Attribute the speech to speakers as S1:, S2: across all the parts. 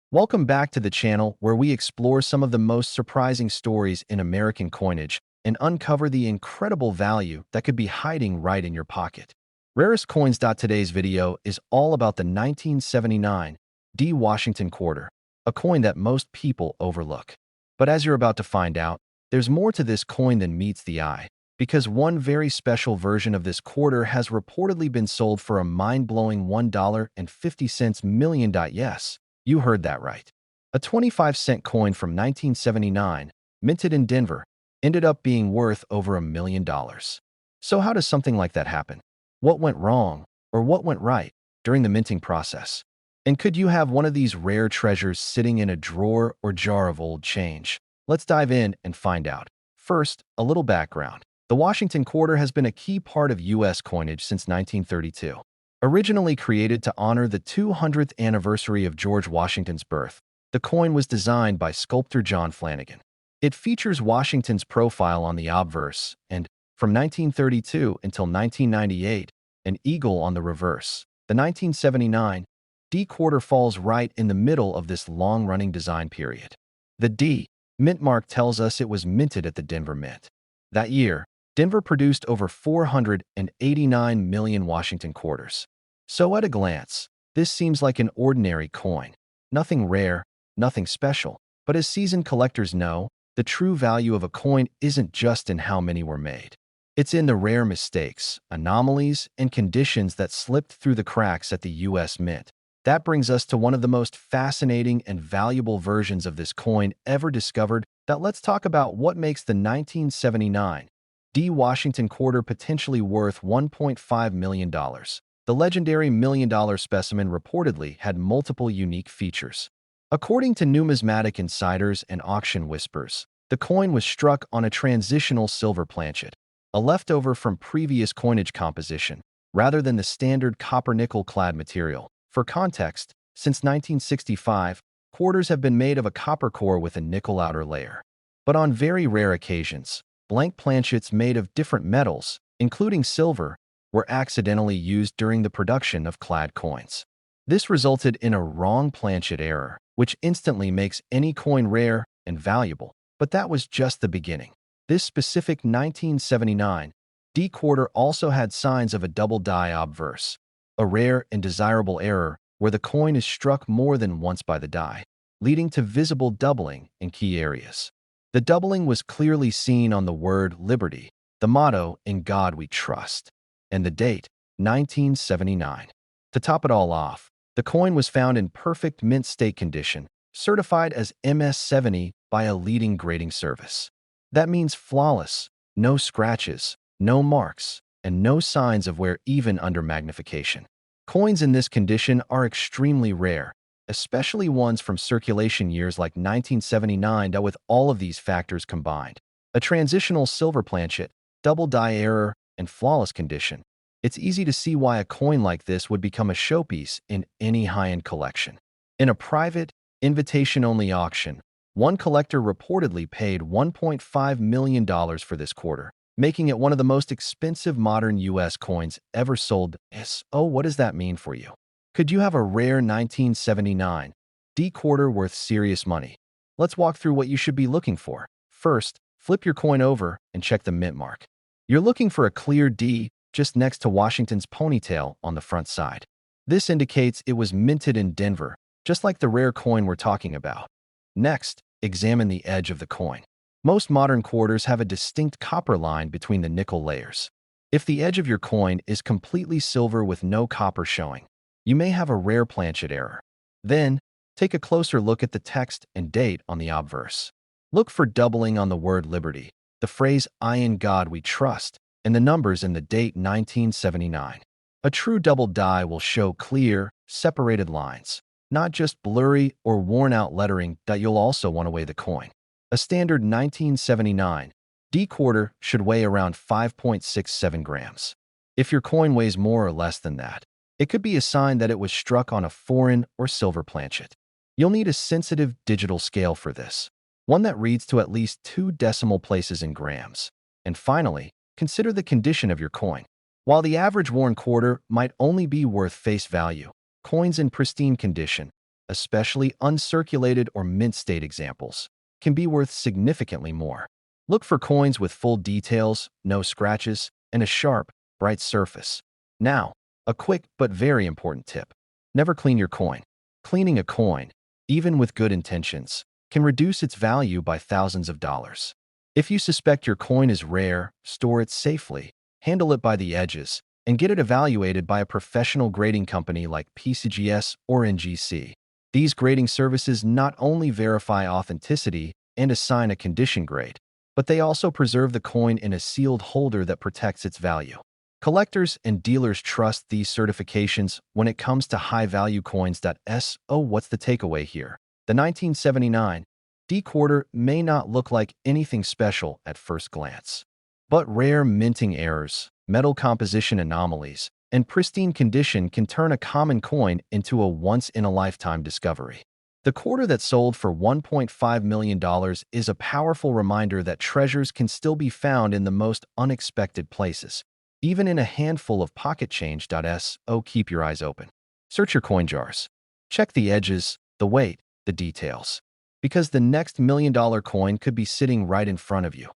S1: Welcome back to the channel where we explore some of the most surprising stories in American coinage and uncover the incredible value that could be hiding right in your pocket. Rarest Coins. Today's video is all about the 1979 D. Washington quarter, a coin that most people overlook. But as you're about to find out, there's more to this coin than meets the eye, because one very special version of this quarter has reportedly been sold for a mind-blowing $1.50 million. Yes, you heard that right. A 25-cent coin from 1979, minted in Denver, ended up being worth over $1 million. So how does something like that happen? What went wrong, or what went right, during the minting process? And could you have one of these rare treasures sitting in a drawer or jar of old change? Let's dive in and find out. First, a little background. The Washington quarter has been a key part of U.S. coinage since 1932. Originally created to honor the 200th anniversary of George Washington's birth, the coin was designed by sculptor John Flanagan. It features Washington's profile on the obverse and, from 1932 until 1998, an eagle on the reverse. The 1979 D quarter falls right in the middle of this long-running design period. The D mint mark tells us it was minted at the Denver Mint. That year, Denver produced over 489 million Washington quarters. So at a glance, this seems like an ordinary coin. Nothing rare, nothing special. But as seasoned collectors know, the true value of a coin isn't just in how many were made. It's in the rare mistakes, anomalies, and conditions that slipped through the cracks at the U.S. Mint. That brings us to one of the most fascinating and valuable versions of this coin ever discovered. Let's talk about what makes the 1979 D. Washington quarter potentially worth $1.5 million. The legendary $1 million specimen reportedly had multiple unique features. According to numismatic insiders and auction whispers, the coin was struck on a transitional silver planchet, a leftover from previous coinage composition, rather than the standard copper-nickel clad material. For context, since 1965, quarters have been made of a copper core with a nickel outer layer. But on very rare occasions, blank planchets made of different metals, including silver, were accidentally used during the production of clad coins. This resulted in a wrong planchet error, which instantly makes any coin rare and valuable. But that was just the beginning. This specific 1979 D quarter also had signs of a double die obverse, a rare and desirable error where the coin is struck more than once by the die, leading to visible doubling in key areas. The doubling was clearly seen on the word Liberty, the motto, "In God We Trust," and the date, 1979. To top it all off, the coin was found in perfect mint state condition, certified as MS-70 by a leading grading service. That means flawless, no scratches, no marks, and no signs of wear even under magnification. Coins in this condition are extremely rare, especially ones from circulation years like 1979. With all of these factors combined, a transitional silver planchet, double die error, and flawless condition, it's easy to see why a coin like this would become a showpiece in any high-end collection. In a private, invitation-only auction, one collector reportedly paid $1.5 million for this quarter, making it one of the most expensive modern U.S. coins ever sold. So what does that mean for you? Could you have a rare 1979 D quarter worth serious money? Let's walk through what you should be looking for. First, flip your coin over and check the mint mark. You're looking for a clear D just next to Washington's ponytail on the front side. This indicates it was minted in Denver, just like the rare coin we're talking about. Next, examine the edge of the coin. Most modern quarters have a distinct copper line between the nickel layers. If the edge of your coin is completely silver with no copper showing, you may have a rare planchet error. Then, take a closer look at the text and date on the obverse. Look for doubling on the word Liberty, the phrase "In God We Trust," and the numbers in the date 1979. A true double die will show clear, separated lines, not just blurry or worn-out lettering. You'll also want to weigh the coin. A standard 1979 D quarter should weigh around 5.67 grams. If your coin weighs more or less than that, it could be a sign that it was struck on a foreign or silver planchet. You'll need a sensitive digital scale for this, one that reads to at least 2 decimal places in grams. And finally, consider the condition of your coin. While the average worn quarter might only be worth face value, coins in pristine condition, especially uncirculated or mint-state examples, can be worth significantly more. Look for coins with full details, no scratches, and a sharp, bright surface. Now, a quick but very important tip. Never clean your coin. Cleaning a coin, even with good intentions, can reduce its value by thousands of dollars. If you suspect your coin is rare, store it safely, handle it by the edges, and get it evaluated by a professional grading company like PCGS or NGC. These grading services not only verify authenticity and assign a condition grade, but they also preserve the coin in a sealed holder that protects its value. Collectors and dealers trust these certifications when it comes to high-value coins. So what's the takeaway here? The 1979 D quarter may not look like anything special at first glance, but rare minting errors, metal composition anomalies, and pristine condition can turn a common coin into a once-in-a-lifetime discovery. The quarter that sold for $1.5 million is a powerful reminder that treasures can still be found in the most unexpected places, even in a handful of pocket change. So keep your eyes open. Search your coin jars. Check the edges, the weight, the details, because the next million-dollar coin could be sitting right in front of you.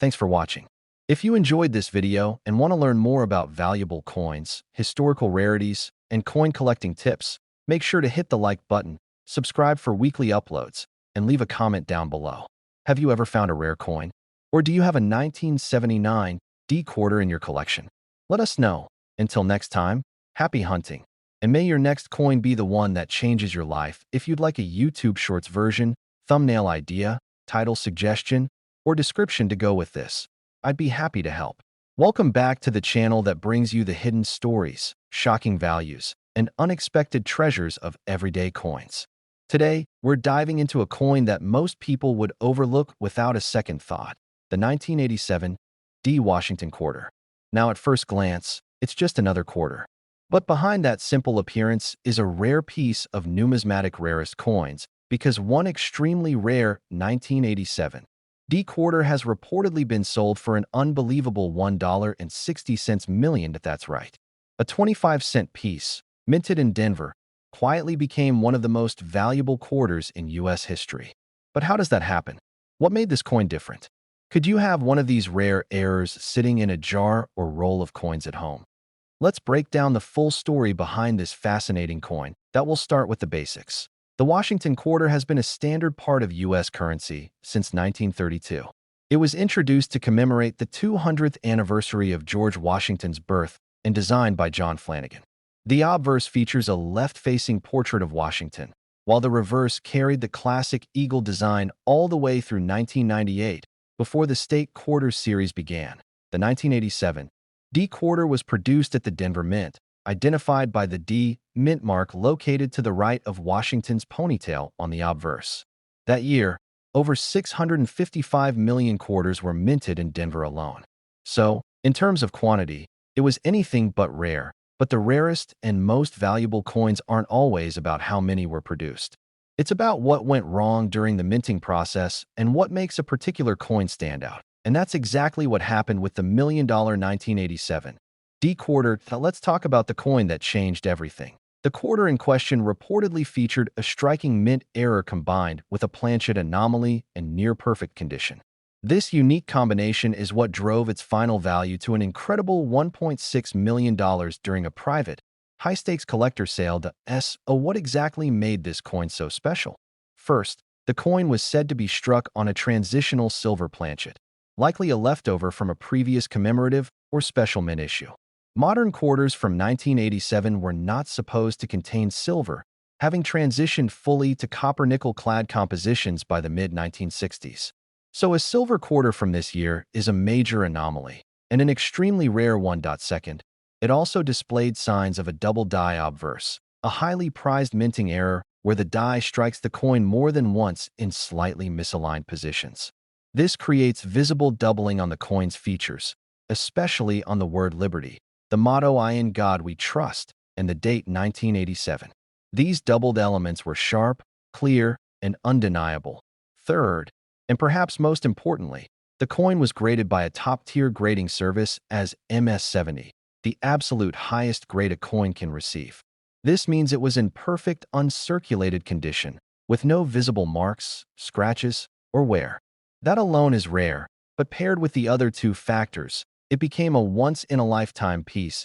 S1: Thanks for watching. If you enjoyed this video and want to learn more about valuable coins, historical rarities, and coin collecting tips, make sure to hit the like button, subscribe for weekly uploads, and leave a comment down below. Have you ever found a rare coin? Or do you have a 1979 D quarter in your collection? Let us know. Until next time, happy hunting. And may your next coin be the one that changes your life. If you'd like a YouTube Shorts version, thumbnail idea, title suggestion, or description to go with this, I'd be happy to help. Welcome back to the channel that brings you the hidden stories, shocking values, and unexpected treasures of everyday coins. Today, we're diving into a coin that most people would overlook without a second thought, the 1987 D Washington quarter. Now, at first glance, it's just another quarter. But behind that simple appearance is a rare piece of numismatic rarest coins, because one extremely rare 1987 D quarter has reportedly been sold for an unbelievable $1.60 million. That's right. A 25-cent piece, minted in Denver, quietly became one of the most valuable quarters in U.S. history. But how does that happen? What made this coin different? Could you have one of these rare errors sitting in a jar or roll of coins at home? Let's break down the full story behind this fascinating coin. That will start with the basics. The Washington quarter has been a standard part of U.S. currency since 1932. It was introduced to commemorate the 200th anniversary of George Washington's birth and designed by John Flanagan. The obverse features a left-facing portrait of Washington, while the reverse carried the classic eagle design all the way through 1998, before the State Quarter series began. The 1987 D quarter was produced at the Denver Mint, identified by the D Mint mark located to the right of Washington's ponytail on the obverse. That year, over 655 million quarters were minted in Denver alone. So, in terms of quantity, it was anything but rare, but the rarest and most valuable coins aren't always about how many were produced. It's about what went wrong during the minting process and what makes a particular coin stand out. And that's exactly what happened with the $1 million 1987 D quarter. Now let's talk about the coin that changed everything. The quarter in question reportedly featured a striking mint error combined with a planchet anomaly and near-perfect condition. This unique combination is what drove its final value to an incredible $1.6 million during a private, high-stakes collector sale. So what exactly made this coin so special? First, the coin was said to be struck on a transitional silver planchet, likely a leftover from a previous commemorative or special mint issue. Modern quarters from 1987 were not supposed to contain silver, having transitioned fully to copper-nickel-clad compositions by the mid-1960s. So a silver quarter from this year is a major anomaly, and an extremely rare one. Second, it also displayed signs of a double die obverse, a highly prized minting error where the die strikes the coin more than once in slightly misaligned positions. This creates visible doubling on the coin's features, especially on the word liberty, the motto "In God We Trust," and the date 1987. These doubled elements were sharp, clear, and undeniable. Third, and perhaps most importantly, the coin was graded by a top-tier grading service as MS-70, the absolute highest grade a coin can receive. This means it was in perfect, uncirculated condition, with no visible marks, scratches, or wear. That alone is rare, but paired with the other two factors, it became a once-in-a-lifetime piece.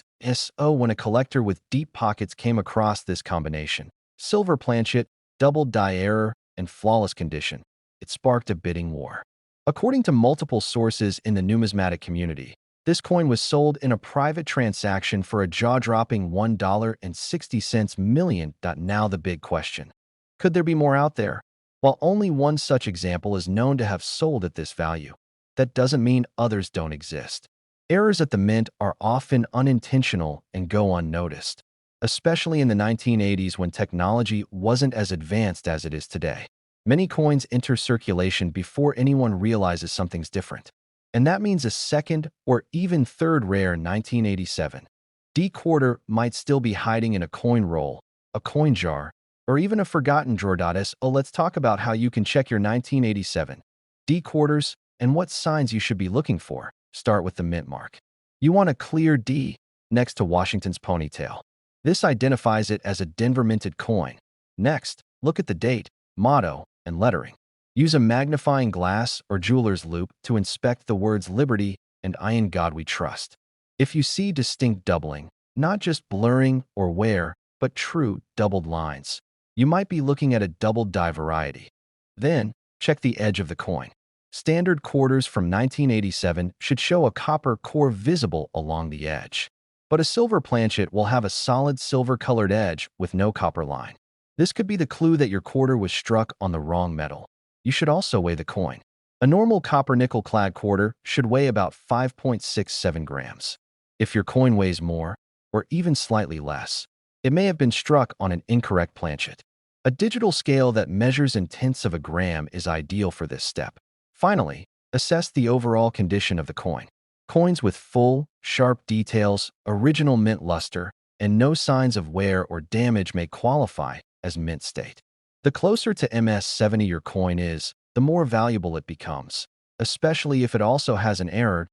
S1: When a collector with deep pockets came across this combination. Silver planchet, double die error, and flawless condition. It sparked a bidding war. According to multiple sources in the numismatic community, this coin was sold in a private transaction for a jaw-dropping $1.60 million. Now the big question. Could there be more out there? While only one such example is known to have sold at this value, that doesn't mean others don't exist. Errors at the mint are often unintentional and go unnoticed, especially in the 1980s when technology wasn't as advanced as it is today. Many coins enter circulation before anyone realizes something's different. And that means a second or even third rare 1987 D quarter might still be hiding in a coin roll, a coin jar, or even a forgotten drawer. Let's talk about how you can check your 1987 D quarters and what signs you should be looking for. Start with the mint mark. You want a clear D next to Washington's ponytail. This identifies it as a Denver minted coin. Next, look at the date, motto, and lettering. Use a magnifying glass or jeweler's loupe to inspect the words Liberty and I in God We Trust. If you see distinct doubling, not just blurring or wear, but true doubled lines, you might be looking at a doubled die variety. Then, check the edge of the coin. Standard quarters from 1987 should show a copper core visible along the edge. But a silver planchet will have a solid silver-colored edge with no copper line. This could be the clue that your quarter was struck on the wrong metal. You should also weigh the coin. A normal copper-nickel clad quarter should weigh about 5.67 grams. If your coin weighs more, or even slightly less, it may have been struck on an incorrect planchet. A digital scale that measures in tenths of a gram is ideal for this step. Finally, assess the overall condition of the coin. Coins with full, sharp details, original mint luster, and no signs of wear or damage may qualify as mint state. The closer to MS-70 your coin is, the more valuable it becomes, especially if it also has an error.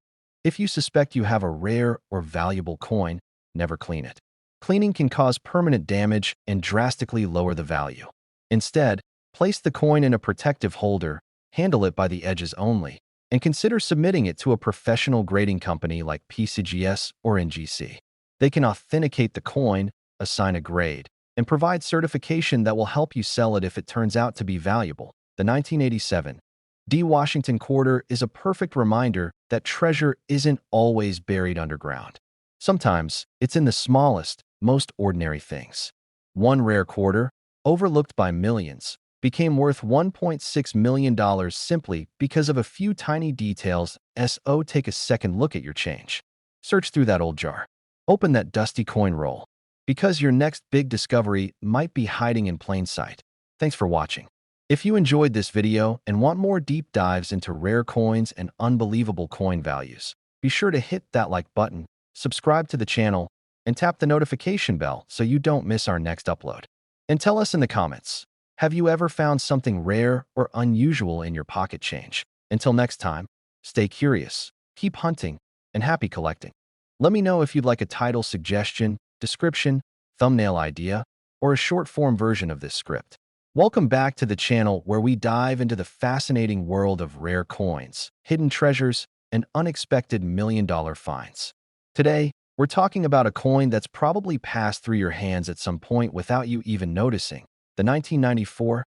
S1: If you suspect you have a rare or valuable coin, never clean it. Cleaning can cause permanent damage and drastically lower the value. Instead, place the coin in a protective holder, handle it by the edges only, and consider submitting it to a professional grading company like PCGS or NGC. They can authenticate the coin, assign a grade, and provide certification that will help you sell it if it turns out to be valuable. The 1987 D Washington quarter is a perfect reminder that treasure isn't always buried underground. Sometimes, it's in the smallest, most ordinary things. One rare quarter, overlooked by millions, became worth $1.6 million simply because of a few tiny details. Take a second look at your change. Search through that old jar. Open that dusty coin roll, because your next big discovery might be hiding in plain sight. Thanks for watching. If you enjoyed this video and want more deep dives into rare coins and unbelievable coin values, be sure to hit that like button, subscribe to the channel, and tap the notification bell so you don't miss our next upload. And tell us in the comments, have you ever found something rare or unusual in your pocket change? Until next time, stay curious, keep hunting, and happy collecting. Let me know if you'd like a title suggestion, description, thumbnail idea, or a short-form version of this script. Welcome back to the channel where we dive into the fascinating world of rare coins, hidden treasures, and unexpected million-dollar finds. Today, we're talking about a coin that's probably passed through your hands at some point without you even noticing. The 1994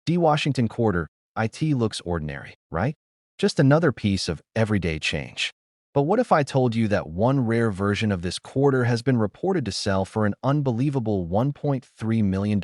S1: D Washington quarter. It looks ordinary, right? Just another piece of everyday change. But what if I told you that one rare version of this quarter has been reported to sell for an unbelievable $1.3 million?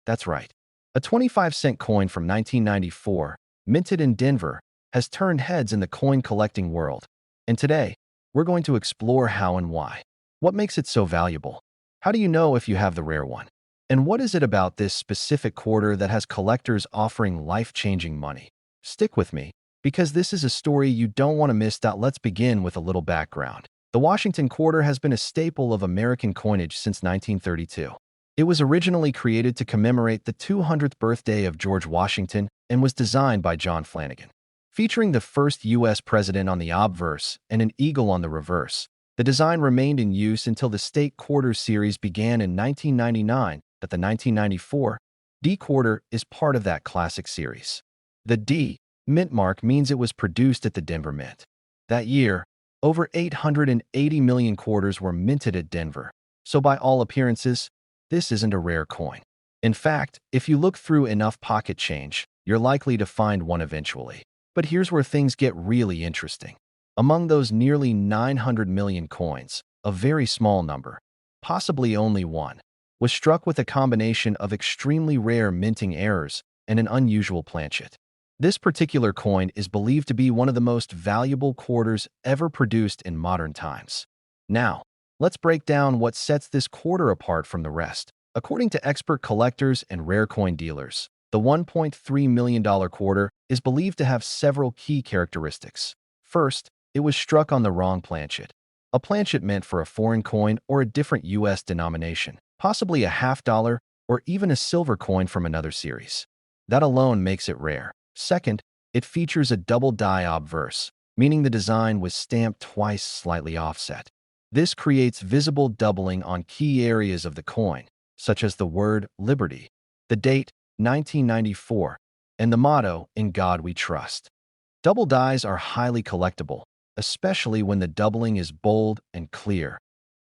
S1: That's right. A 25-cent coin from 1994, minted in Denver, has turned heads in the coin collecting world. And today, we're going to explore how and why. What makes it so valuable? How do you know if you have the rare one? And what is it about this specific quarter that has collectors offering life-changing money? Stick with me, because this is a story you don't want to miss. Let's begin with a little background. The Washington quarter has been a staple of American coinage since 1932. It was originally created to commemorate the 200th birthday of George Washington and was designed by John Flanagan. Featuring the first U.S. president on the obverse and an eagle on the reverse, The design remained in use until the State Quarter series began in 1999, but the 1994 D Quarter is part of that classic series. The D Mint mark means it was produced at the Denver Mint. That year, over 880 million quarters were minted at Denver, so by all appearances, this isn't a rare coin. In fact, if you look through enough pocket change, you're likely to find one eventually. But here's where things get really interesting. Among those nearly 900 million coins, a very small number, possibly only one, was struck with a combination of extremely rare minting errors and an unusual planchet. This particular coin is believed to be one of the most valuable quarters ever produced in modern times. Now, let's break down what sets this quarter apart from the rest. According to expert collectors and rare coin dealers, the $1.3 million quarter is believed to have several key characteristics. First, it was struck on the wrong planchet. A planchet meant for a foreign coin or a different U.S. denomination, possibly a $50 or even a silver coin from another series. That alone makes it rare. Second, it features a double die obverse, meaning the design was stamped twice slightly offset. This creates visible doubling on key areas of the coin, such as the word Liberty, the date 1994, and the motto In God We Trust. Double dies are highly collectible, especially when the doubling is bold and clear.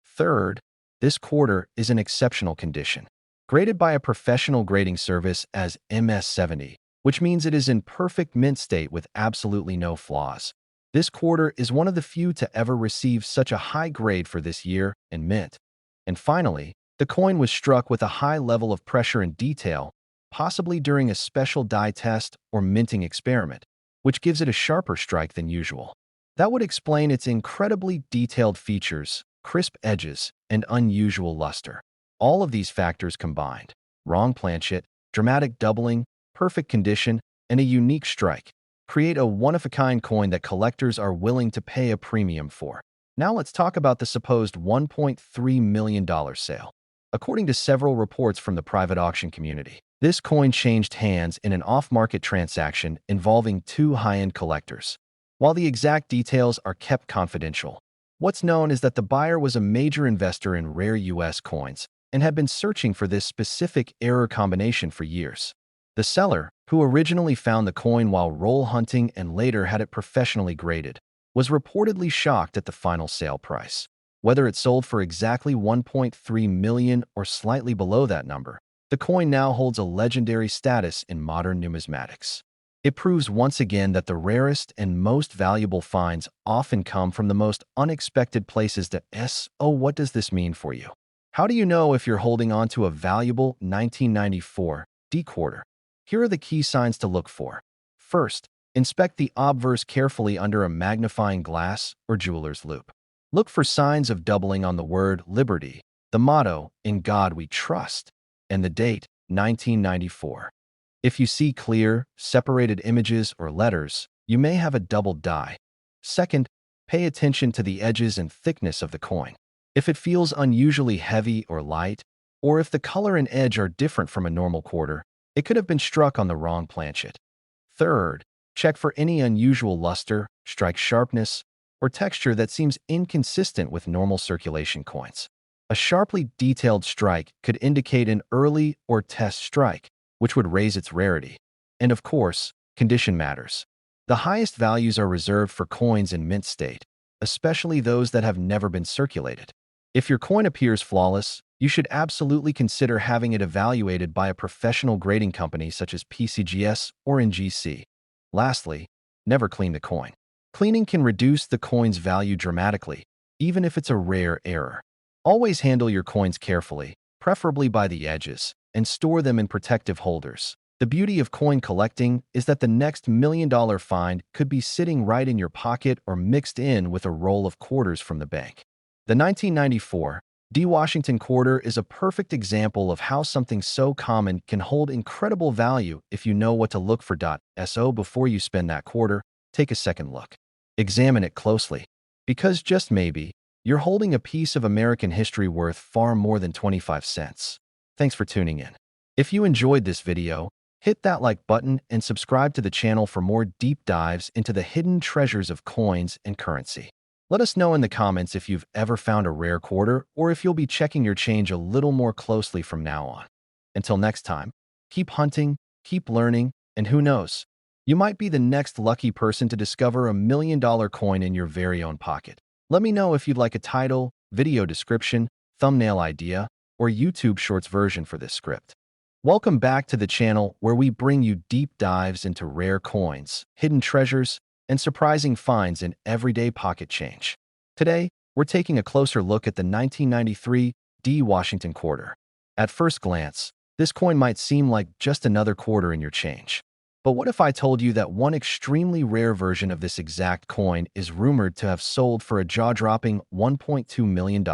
S1: Third, this quarter is in exceptional condition, graded by a professional grading service as MS70, which means it is in perfect mint state with absolutely no flaws. This quarter is one of the few to ever receive such a high grade for this year in mint. And finally, the coin was struck with a high level of pressure and detail, possibly during a special die test or minting experiment, which gives it a sharper strike than usual. That would explain its incredibly detailed features, crisp edges, and unusual luster. All of these factors combined, wrong planchet, dramatic doubling, perfect condition, and a unique strike, create a one-of-a-kind coin that collectors are willing to pay a premium for. Now let's talk about the supposed $1.3 million sale. According to several reports from the private auction community, this coin changed hands in an off-market transaction involving two high-end collectors. While the exact details are kept confidential, what's known is that the buyer was a major investor in rare U.S. coins and had been searching for this specific error combination for years. The seller, who originally found the coin while roll hunting and later had it professionally graded, was reportedly shocked at the final sale price. Whether it sold for exactly $1.3 million or slightly below that number, the coin now holds a legendary status in modern numismatics. It proves once again that the rarest and most valuable finds often come from the most unexpected places. What does this mean for you? How do you know if you're holding on to a valuable 1994 D quarter? Here are the key signs to look for. First, inspect the obverse carefully under a magnifying glass or jeweler's loupe. Look for signs of doubling on the word Liberty, the motto In God We Trust, and the date 1994. If you see clear, separated images or letters, you may have a double die. Second, pay attention to the edges and thickness of the coin. If it feels unusually heavy or light, or if the color and edge are different from a normal quarter, it could have been struck on the wrong planchet. Third, check for any unusual luster, strike sharpness, or texture that seems inconsistent with normal circulation coins. A sharply detailed strike could indicate an early or test strike, which would raise its rarity. And of course, condition matters. The highest values are reserved for coins in mint state, especially those that have never been circulated. If your coin appears flawless, you should absolutely consider having it evaluated by a professional grading company such as PCGS or NGC. Lastly, never clean the coin. Cleaning can reduce the coin's value dramatically, even if it's a rare error. Always handle your coins carefully, preferably by the edges, and store them in protective holders. The beauty of coin collecting is that the next million-dollar find could be sitting right in your pocket or mixed in with a roll of quarters from the bank. The 1994 D Washington quarter is a perfect example of how something so common can hold incredible value if you know what to look for. So before you spend that quarter, take a second look. Examine it closely, because just maybe, you're holding a piece of American history worth far more than 25 cents. Thanks for tuning in. If you enjoyed this video, hit that like button and subscribe to the channel for more deep dives into the hidden treasures of coins and currency. Let us know in the comments if you've ever found a rare quarter or if you'll be checking your change a little more closely from now on. Until next time, keep hunting, keep learning, and who knows, you might be the next lucky person to discover $1 million coin in your very own pocket. Let me know if you'd like a title, video description, thumbnail idea, or YouTube Shorts version for this script. Welcome back to the channel where we bring you deep dives into rare coins, hidden treasures, and surprising finds in everyday pocket change. Today, we're taking a closer look at the 1993 D Washington quarter. At first glance, this coin might seem like just another quarter in your change. But what if I told you that one extremely rare version of this exact coin is rumored to have sold for a jaw-dropping $1.2 million?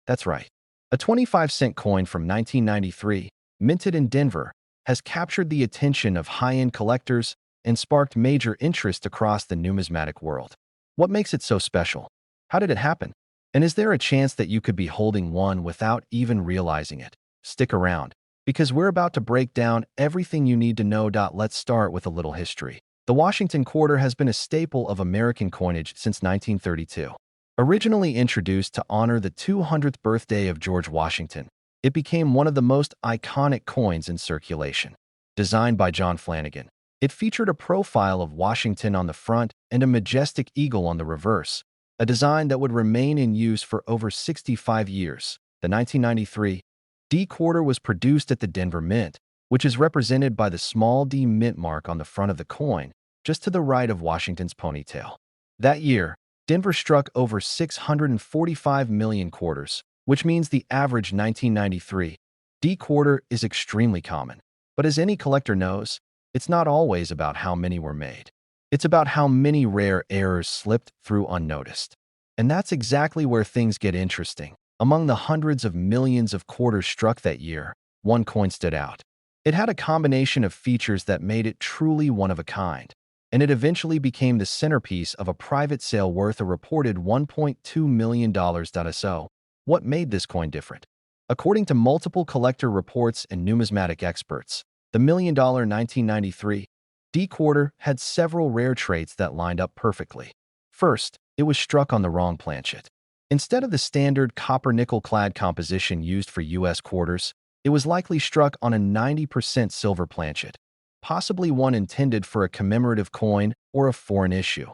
S1: That's right. A 25-cent coin from 1993, minted in Denver, has captured the attention of high-end collectors and sparked major interest across the numismatic world. What makes it so special? How did it happen? And is there a chance that you could be holding one without even realizing it? Stick around, because we're about to break down everything you need to know. Let's start with a little history. The Washington quarter has been a staple of American coinage since 1932. Originally introduced to honor the 200th birthday of George Washington, it became one of the most iconic coins in circulation. Designed by John Flanagan, it featured a profile of Washington on the front and a majestic eagle on the reverse, a design that would remain in use for over 65 years. The 1993 D quarter was produced at the Denver Mint, which is represented by the small D mint mark on the front of the coin, just to the right of Washington's ponytail. That year, Denver struck over 645 million quarters, which means the average 1993 D quarter is extremely common. But as any collector knows, it's not always about how many were made. It's about how many rare errors slipped through unnoticed. And that's exactly where things get interesting. Among the hundreds of millions of quarters struck that year, one coin stood out. It had a combination of features that made it truly one of a kind, and it eventually became the centerpiece of a private sale worth a reported $1.2 million. So, what made this coin different? According to multiple collector reports and numismatic experts, the $1 million 1993 D quarter had several rare traits that lined up perfectly. First, it was struck on the wrong planchet. Instead of the standard copper-nickel-clad composition used for U.S. quarters, it was likely struck on a 90% silver planchet, possibly one intended for a commemorative coin or a foreign issue.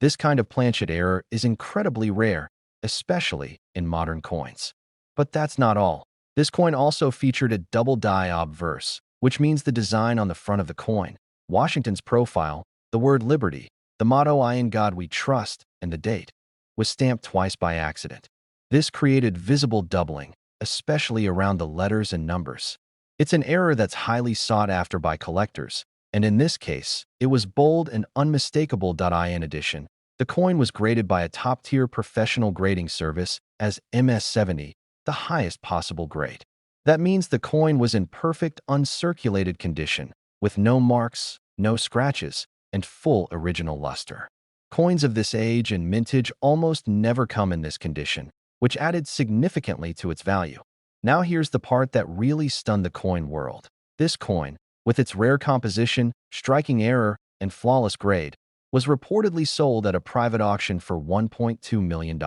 S1: This kind of planchet error is incredibly rare, especially in modern coins. But that's not all. This coin also featured a double die obverse, which means the design on the front of the coin, Washington's profile, the word liberty, the motto "In God We Trust," and the date, was stamped twice by accident. This created visible doubling, especially around the letters and numbers. It's an error that's highly sought after by collectors, and in this case, it was bold and unmistakable. In addition, the coin was graded by a top-tier professional grading service as MS70, the highest possible grade. That means the coin was in perfect, uncirculated condition, with no marks, no scratches, and full original luster. Coins of this age and mintage almost never come in this condition, which added significantly to its value. Now here's the part that really stunned the coin world. This coin, with its rare composition, striking error, and flawless grade, was reportedly sold at a private auction for $1.2 million.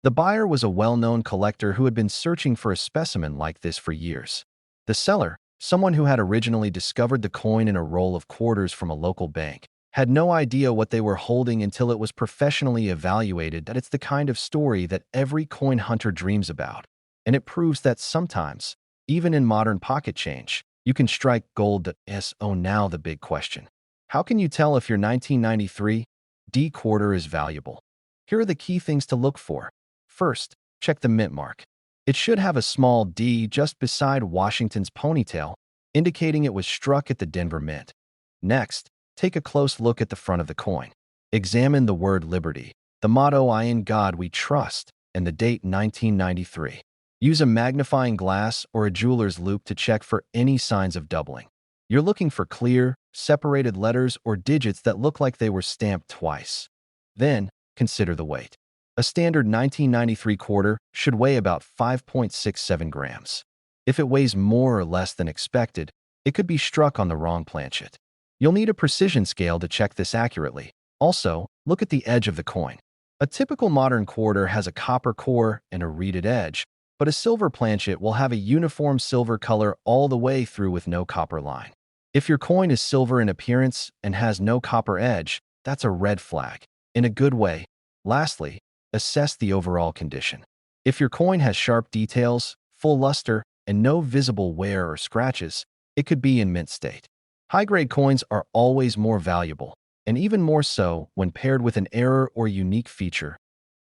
S1: The buyer was a well-known collector who had been searching for a specimen like this for years. The seller, someone who had originally discovered the coin in a roll of quarters from a local bank, had no idea what they were holding until it was professionally evaluated. That it's the kind of story that every coin hunter dreams about. And it proves that sometimes, even in modern pocket change, you can strike gold. So now the big question. How can you tell if your 1993 D quarter is valuable? Here are the key things to look for. First, check the mint mark. It should have a small D just beside Washington's ponytail, indicating it was struck at the Denver Mint. Next, take a close look at the front of the coin. Examine the word liberty, the motto "In God We Trust," and the date 1993. Use a magnifying glass or a jeweler's loupe to check for any signs of doubling. You're looking for clear, separated letters or digits that look like they were stamped twice. Then, consider the weight. A standard 1993 quarter should weigh about 5.67 grams. If it weighs more or less than expected, it could be struck on the wrong planchet. You'll need a precision scale to check this accurately. Also, look at the edge of the coin. A typical modern quarter has a copper core and a reeded edge, but a silver planchet will have a uniform silver color all the way through with no copper line. If your coin is silver in appearance and has no copper edge, that's a red flag, in a good way. Lastly, assess the overall condition. If your coin has sharp details, full luster, and no visible wear or scratches, it could be in mint state. High-grade coins are always more valuable, and even more so when paired with an error or unique feature.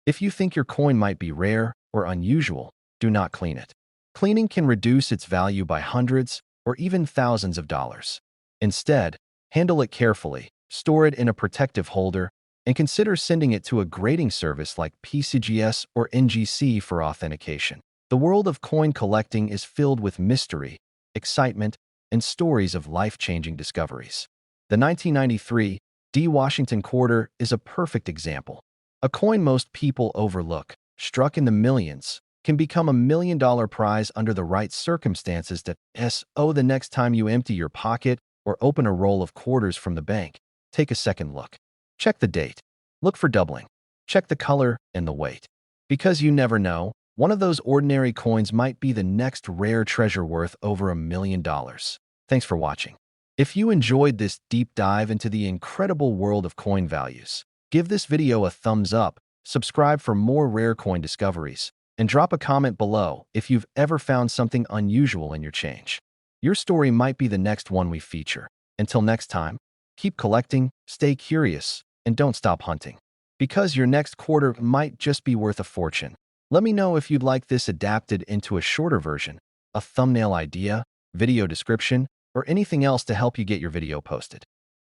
S1: If you think your coin might be rare or unusual, do not clean it. Cleaning can reduce its value by hundreds or even thousands of dollars. Instead, handle it carefully, store it in a protective holder, and consider sending it to a grading service like PCGS or NGC for authentication. The world of coin collecting is filled with mystery, excitement, and stories of life-changing discoveries. The 1993 D. Washington Quarter is a perfect example. A coin most people overlook, struck in the millions, can become $1 million prize under the right circumstances. The next time you empty your pocket or open a roll of quarters from the bank, take a second look. Check the date. Look for doubling. Check the color and the weight. Because you never know, one of those ordinary coins might be the next rare treasure worth over $1 million. Thanks for watching. If you enjoyed this deep dive into the incredible world of coin values, give this video a thumbs up, subscribe for more rare coin discoveries, and drop a comment below if you've ever found something unusual in your change. Your story might be the next one we feature. Until next time, keep collecting, stay curious, and don't stop hunting. Because your next quarter might just be worth a fortune. Let me know if you'd like this adapted into a shorter version, a thumbnail idea, video description, or anything else to help you get your video posted.